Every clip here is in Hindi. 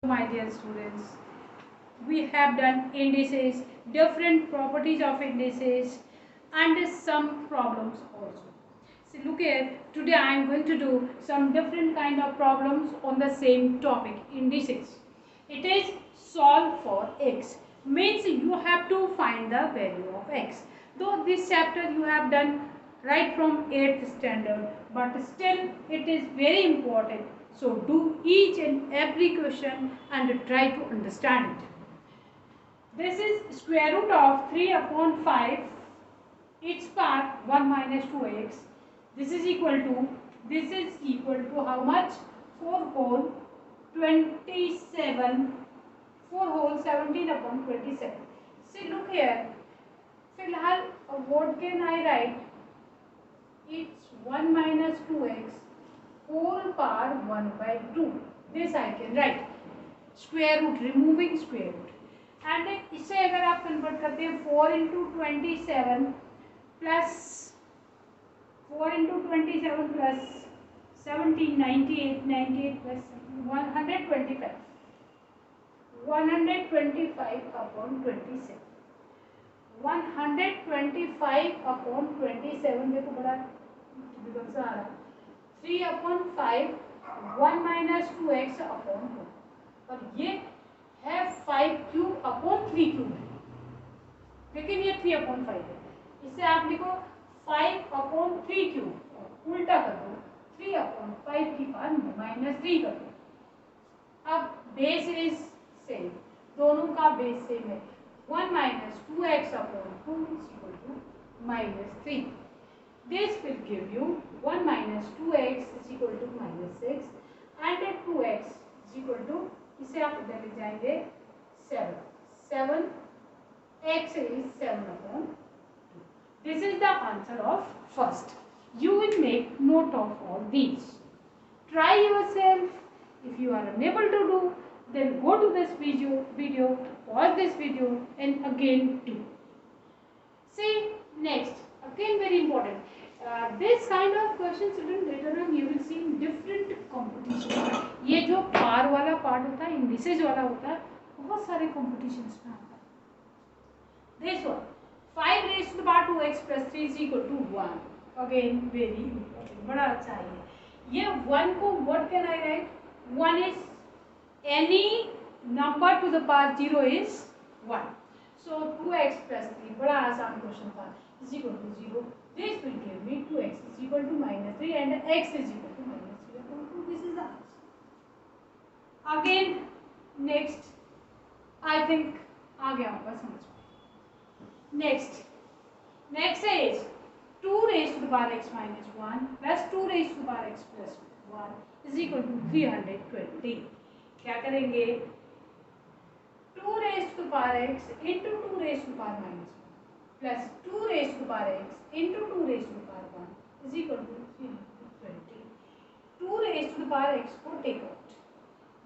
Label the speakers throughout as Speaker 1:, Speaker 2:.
Speaker 1: My dear students, we have done indices, different properties of indices, and some problems also. So look here, today I am going to do some different kind of problems on the same topic, indices. It is solve for x, means you have to find the value of x. Though this chapter you have done right from 8th standard, but still it is very important. So do each and every question and try to understand it. This is square root of 3 upon 5, its power 1 minus 2x. This is equal to how much? 4 whole 27, 4 whole 17 upon 27. See, look here. फिलहाल what can I write? It's 1 minus 2x whole power 1 by 2. This I can write. Square root, removing square root. And इसे अगर आप कन्वर्ट करते हैं 4 into 27 plus 4 into 27 plus 17 98 98 plus 125 upon 27 125 upon 27 देखो बड़ा डिफरेंस आ रहा है 3 अपॉन 5 1 माइनस 2x अपॉन 2 और ये है 5 क्यूब अपॉन 3 क्यूब है, लेकिन ये 3 अपॉन 5 है. इसे आप लिखो 5 अपॉन 3 क्यूब, उल्टा कर दो 3 अपॉन 5 की पावर माइनस 3 कर दो. अब बेस इज सेम, दोनों का बेस सेम है. 1 minus 2x upon 2 is equal to minus 3. This will give you 1 minus 2x is equal to minus 6 and 2x is equal to, इसे आप इधर ले जाएंगे 7 x is 7 upon 2. This is the answer of first. You will make note of all these. Try yourself. If you are unable to do, then go to this video, pause this video and again do. See next, again very important. This kind of question student later on you will see in different competitions. ये जो पार वाला पार्ट होता है, इंडिसेज वाला होता है, बहुत सारे कॉम्पिटिशन्स में आता है. This one 5 raised to the power 2x plus 3 is equal to 1. Again very important, बड़ा अच्छा है ये 1 को what can I write? 1 is any number to the power 0 is 1. So 2x plus 3 बड़ा आसान क्वेश्चन था, is equal to 0. This will give me 2x is equal to minus 3 and x is equal to minus 3 upon 2. This is the answer. Again next, I think आ गया होगा समझ में. Next is 2 raised to the power x minus 1 plus 2 raised to the power x plus 1 is equal to 320. क्या करेंगे? 2 raised to the power x into 2 raised to the power minus 1 plus 2 raised to the power x into 2 raised to the power 1 is equal to 320. 2 raised to the power x को टेक आउट,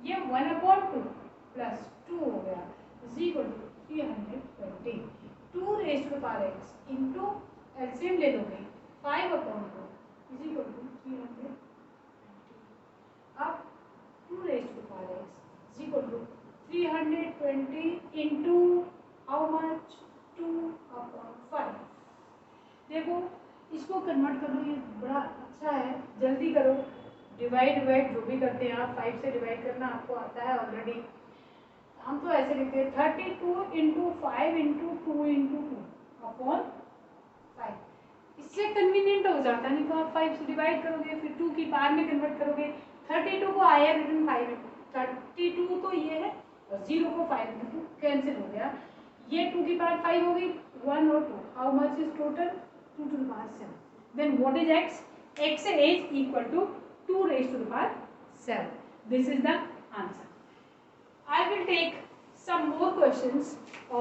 Speaker 1: ये 1 अपॉन 2 प्लस 2 हो गया is equal to 320. 2 raised to the power x into LCM ले लोगे 5 अपॉन 2 is equal to 320. अब 2 raised to the power x is equal to 320 into how much? 2 upon 5. देखो इसको कन्वर्ट कर लो, ये बड़ा अच्छा है, जल्दी करो. डिवाइड जो भी करते हैं आप 5 से डिवाइड करना आपको आता है ऑलरेडी. हम तो ऐसे लिखते हैं 32 इंटू 5 इंटू 2 इंटू 2 अपॉन 5. इससे कन्वीनियंट हो जाता है, नहीं तो आप 5 से डिवाइड करोगे फिर 2 की पावर में कन्वर्ट करोगे. 32 को आया रिटर्न 5 32 तो ये है और 0 को 5 में 2 कैंसिल हो गया. ये 2 की पावर 5 हो गई, 1 और 2. How much is total? 2 to the power 7. Then what is x? X is equal to 2 raised to the power 7. This is the answer. I will take some more questions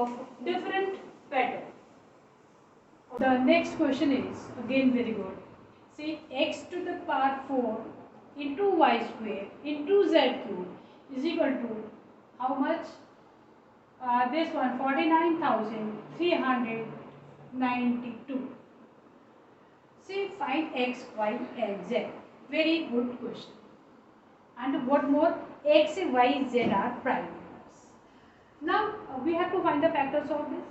Speaker 1: of different pattern. The next question is again very good. See x to the power 4 into y square into z cube is equal to how much? This one 49,392. See find x, y and z. Very good question. And what more? x, y, z are prime numbers. Now we have to find the factors of this.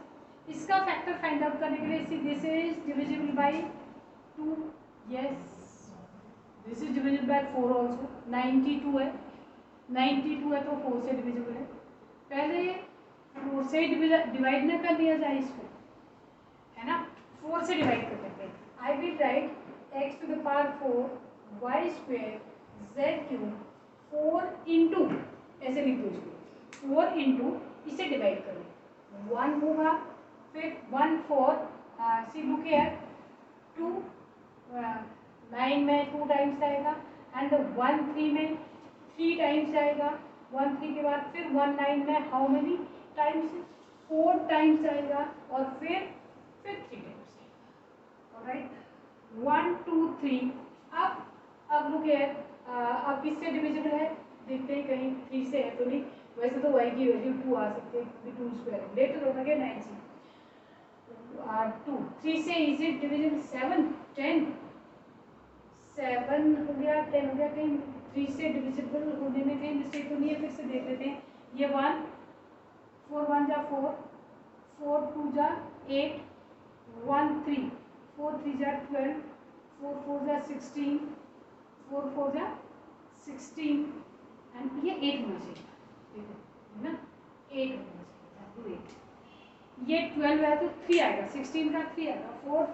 Speaker 1: इसका फैक्टर फाइंड आउट करने के लिए this is divisible by 2, yes this is divisible by 4 also. 92 है, 92 है तो 4 से डिविजिबल है. पहले 4 से डिवाइड ना कर दिया जाए इसको, है ना, 4 से डिवाइड कर देते हैं. I will write x to the power 4 y square z cube 4 into, ऐसे लिख दो इसको, 4 इंटू इसे डिवाइड करो, 1 होगा, फिर 1 4 सी लुक हियर 2 9 में 2 टाइम्स आएगा एंड 1 3 में 3 टाइम्स आएगा. 1 3 के बाद फिर 1 9 में हाउ मेनी टाइम्स, 4 टाइम्स आएगा और फिर 3 टाइम्स आएगा. ऑलराइट, 1 2 3. अब लुक हियर, अब किससे डिविजिबल है देखते हैं, कहीं 3 से है तो नहीं. वैसे तो y की वैल्यू 2 आ सकती है, 2 स्क्वायर लेटर होगा क्या 9 से 2. 3 से इज इट डिविजिबल 7 10, 7 हो गया 10 हो गया. कहीं 3 से डिविजिबल होने में कहीं मिस्टेक तो नहीं है, फिर से देख लेते हैं. ये 1 4 1 जा 4, 4 2 जा 8, 1 3, 4 3 जा 12, 4 4 जा 16, 4 4 जा 16 एंड ये 8 होना चाहिए, देखो है ना, 8 होना चाहिए. 8 ये 12 है तो 3 आएगा, 16 का 3 आएगा, 4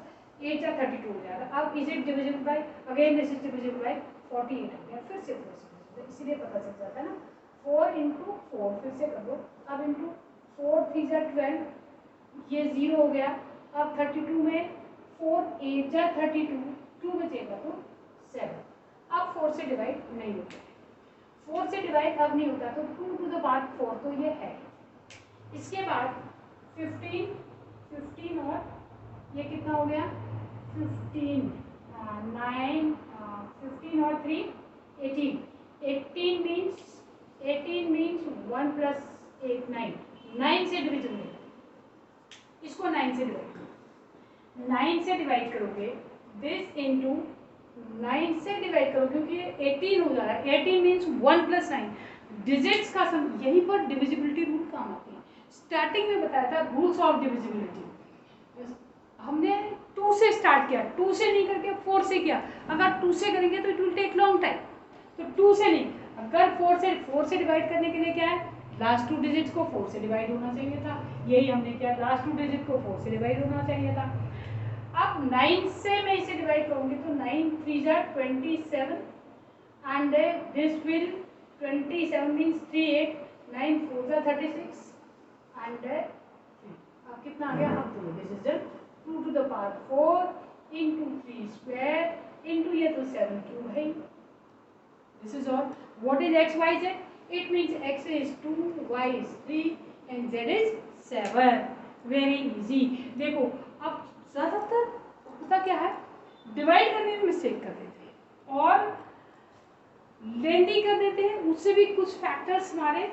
Speaker 1: 8 या 32 हो जाएगा. अब is it divisible by, again this is divisible by 48 आ गया, फिर से 4 से, इसीलिए पता चल जाता है ना. 4 इंटू 4 फिर से कर दो, अब इंटू 4 3 जा 12, ये 0 हो गया. अब 32 में 4 8 जा 32, 2 बचेगा तो 7. अब 4 से डिवाइड नहीं होता है, 4 से डिवाइड अब नहीं होता तो 2 टू द पावर 4 तो ये है. इसके बाद 15 15 और ये कितना हो गया 15 9 15 और 3 18. 18 मीन्स 1 प्लस 8 9, 9 से डिविजन में, इसको 9 से डिवाइड करो, 9 से डिवाइड करोगे दिस इंटू 9 से डिवाइड करो क्योंकि ये 18 हो जा रहा है. 18 मीन्स 1 प्लस 9 डिजिट्स का सम. यहीं पर डिविजिबिलिटी रूल काम आती है. स्टार्टिंग में बताया था रूल्स ऑफ डिविजिबिलिटी, हमने 2 से स्टार्ट किया, 2 से नहीं करके 4 से किया. अगर 2 से करेंगे तो it will take long time, तो 2 से नहीं. अगर 4 से डिवाइड करने के लिए क्या है, लास्ट 2 डिजिट्स को 4 से डिवाइड होना चाहिए था. यही हमने किया, लास्ट 2 डिजिट को 4 से डिवाइड होना चाहिए था. अब 9 से मैं इसे डिवाइड करूंगी तो 9 3 जा 27 एंड दिस विल 27 मीन्स 3 8, 9 4 जा 36 एंड अब कितना आ गया, अब तो this is 2 to the power 4 into 3 square into ये तो 7 क्यूब है. This is all. What is x y z, it means x is 2 y is 3 and z is 7. Very easy. देखो अब ज़्यादातर होता क्या है, डिवाइड करने में मिस्टेक कर देते हैं और लेंदी कर देते हैं, उससे भी कुछ फैक्टर्स हमारे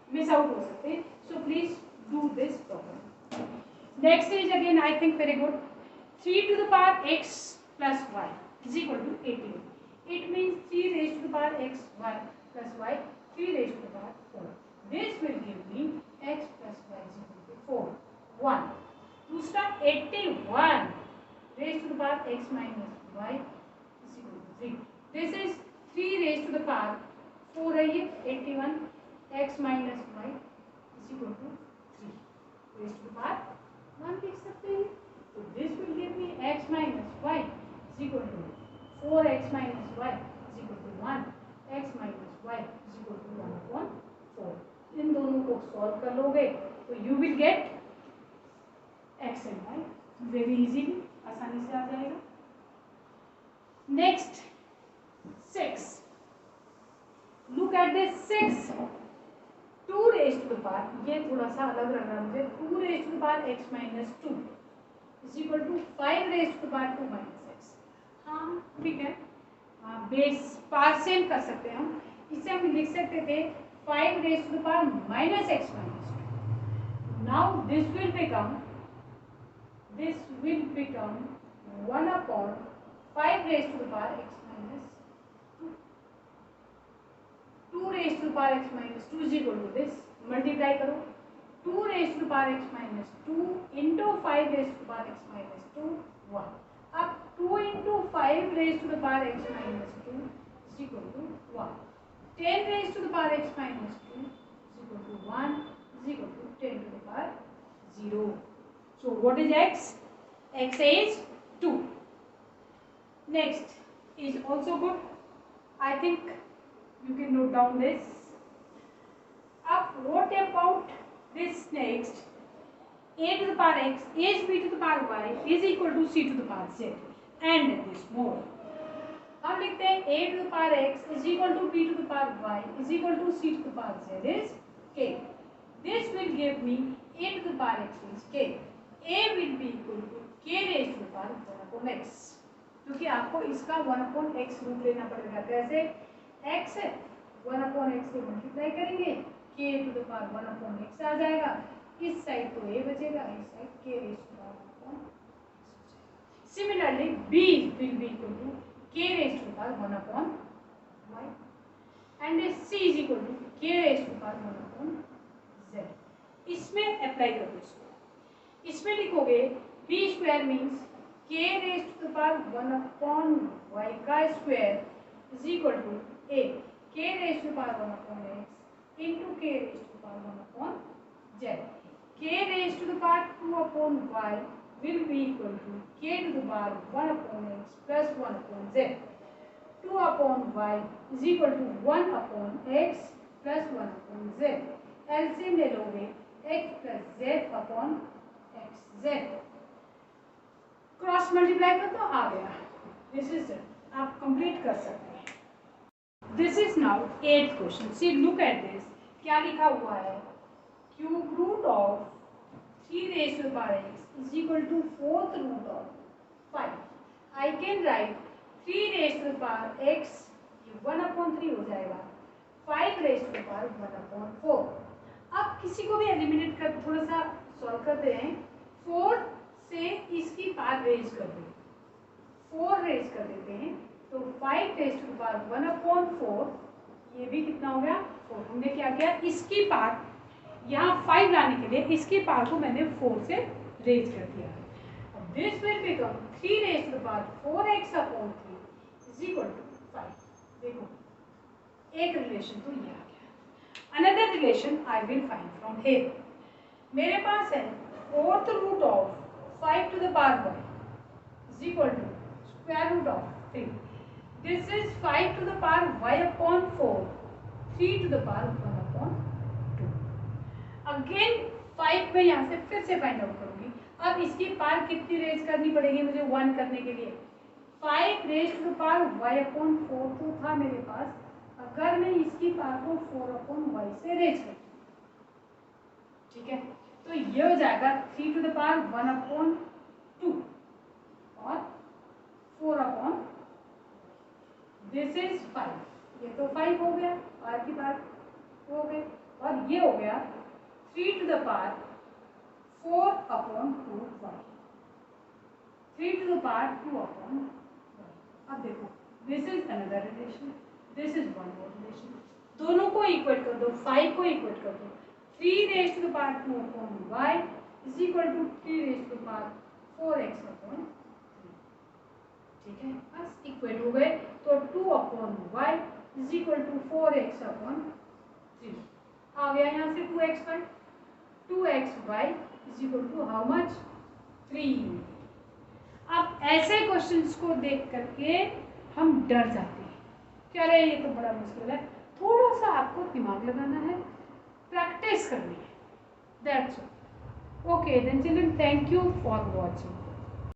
Speaker 1: मिस आउट हो सकते हैं. So please do this problem. Next is again I think very good. 3 to the power x plus y is equal to 18. It means 3 raised to the power x y plus y, 3 raised to the power 4. This will give me x plus y is equal to 4. 1. दूसरा 81 raised to the power x minus y is equal to 3. This is 3 raised to the power 4 है ये 81 x minus y is equal to 3 raised to the power 1 लिख सकते हैं. तो this will give me x minus y is equal to 4x minus y is equal to 1, x minus y is equal to 1/4. इन दोनों को सॉल्व कर लोगे तो you will get x and y. Very easily, आसानी से आ जाएगा. Next 6. Look at this 6. 2 raised to the power, ये थोड़ा सा अलग लग रहा है मुझे. 2 raised to the power x minus 2 is equal to 5 raised to the power 2 minus x. हाँ ठीक है, बेस पार्शियल कर सकते हैं हम. इसे हम लिख सकते थे 5 raised to the power minus x minus 2. Now this will become 1/5 raised to the power x minus 2. 2 raised to the power x minus 2 is equal to this. Multiply करो 2 raised to the power x minus 2 into 5 raised to the power x minus 2 1. अब 2 into 5 raised to the power x minus 2 is equal to 1. 10 raised to the power x minus 2 is equal to 1 is equal to 10 to the power 0. So what is x? X is 2. Next is also good. I think you can note down this. Up, what about this next? A to the power x is b to the power y is equal to c to the power z and this more. हम लिखते हैं a to the power x is equal to b to the power y is equal to c to the power z is k. This will give me a to the power x is k. A will be equal to k raised to the power 1 upon x. क्योंकि आपको इसका 1 अपॉन x रूट लेना पड़ेगा. कैसे? x है 1 अपॉन x से मल्टीप्लाई करेंगे k to the power 1 upon x आ जाएगा. इस साइड तो a बचेगा, इस side k raise to the power 1 upon x. Similarly b will be equal to k raise to the power 1 upon y and c is equal to k raise to the power 1 upon z. इसमें अप्लाई कर दो इसको. इसमें लिखोगे b square means k raised to the power 1 upon y का square is equal to a k raised to the power 1 upon x into k raised to the power 1 upon z. K raised to the power 2 upon y will be equal to k to the power 1 upon x plus 1 upon z. 2 upon y is equal to 1 upon x plus 1 upon z. LCM ले लोगे x plus z upon x z. Cross multiply कर तो आ गया. दिस इज आप कंप्लीट कर सकते हैं. This is now 8th question. See look at this. क्या लिखा हुआ है? Cube root of 3 raised to the power x is equal to 4th root of 5. I can write 3 raised to the power x, ये 1 upon 3 हो जाएगा. 5 raised to the power 1 upon 4. अब किसी को भी एलिमिनेट कर थोड़ा सा सॉल्व करते हैं. 4 से इसकी पावर रेज कर दो. 4 रेज कर देते हैं तो 5 raise to the power 1 upon 4. ये भी कितना हो गया? 4. हमने क्या किया? इसकी पावर यहाँ 5 लाने के लिए इसकी पावर को मैंने 4 से रेज कर दिया. अब this will become 3 raise to the power 4x upon 3 is equal to 5. देखो एक रिलेशन तो ये आ गया. Another relation I will find from here. मेरे पास है 4th root of 5 to the power y is equal to square root of 3. This is 5 to the power y upon 4, 3 to the power 1 upon 2. Again 5 में यहाँ से फिर से फाइंड आउट करूँगी. अब इसकी पावर कितनी रेज करनी पड़ेगी मुझे 1 करने के लिए? 5 raise to the power y upon 4 तो था मेरे पास. अगर मैं इसकी पावर को 4 अपॉन y से रेज करती हूँ, ठीक है, तो ये हो जाएगा 3 टू द पावर 1 अपॉन 2 और 4 अपॉन दिस इज 5. ये तो 5 हो गया, r की पावर हो गई, और ये हो गया 3 to the power 4 upon 2y. 3 to the power 2 upon y. अब देखो this is another relation, this is one more relation. दोनों को इक्वेट कर दो, 5 को इक्वेट कर दो. 3 raised to the power 2 upon y is equal to 3 raised to the power 4x upon 3. ठीक है, बस इक्वेट हो गए. तो 2 upon y is equal to 4x upon 3. आ गया यहाँ से 2x y. 2xy is equal to how much? 3. अब ऐसे क्वेश्चंस को देख करके हम डर जाते हैं. क्या रहे, ये तो बड़ा मुश्किल है. थोड़ा सा आपको दिमाग लगाना है, प्रैक्टिस करनी है. That's all. Okay then children, thank you for watching.